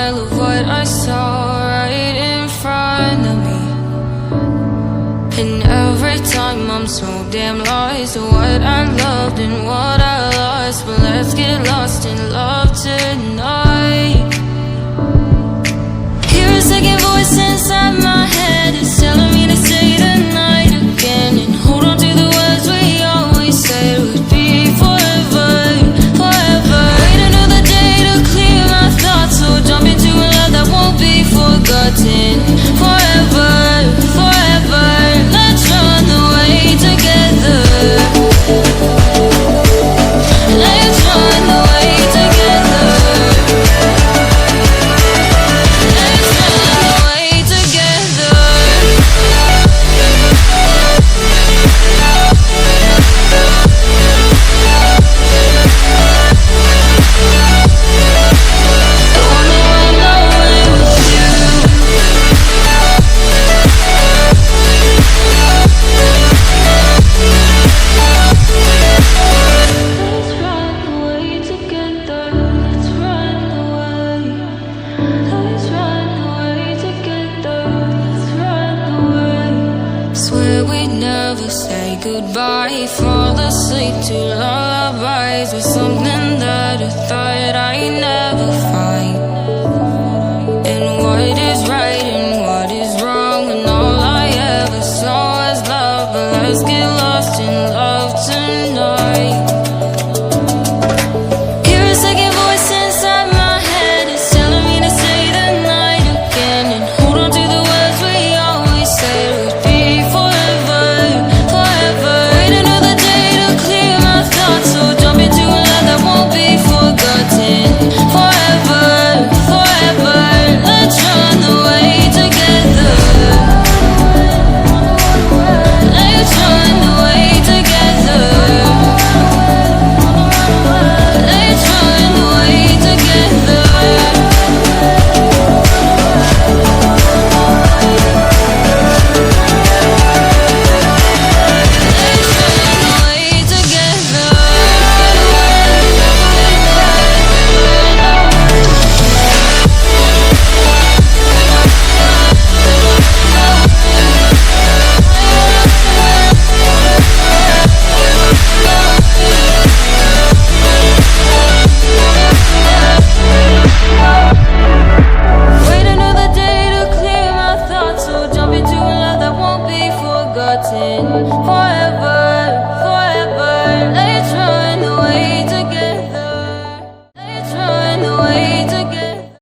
denial of what I saw right in front of me. And every time I'm so damn lost to what I loved and what I lost. But let's get lost in love tonight. Hear a second voice inside my head, it's telling me to say the night again, and hold on to the words we always said would be forever, forever. Wait another day to clear my thoughts, so jump into a love that won't be forgotten. Forever, forever, let's run away together. Let's run away together. Let's run away together. I wanna run away with you. Let's run away together. Let's run away. Let's run away together. Let's run away. Swear we'd never say goodbye. Fall asleep to lullabies with something that I thought I'd never find. And what is right and what is wrong, and all I ever saw was love. But let's get lost in love tonight. Hear a second voice inside my head, it's telling me to say the night again, and hold on to the words we always said would be forever, forever. Wait another day to clear my thoughts, so jump into a love that won't be forgotten. Forever, forever, let's run away together. Let's run away together. Let's run away together. Let's run away together. Wait another day to clear my thoughts, so jump into a love that won't be forgotten. Forever, forever, let's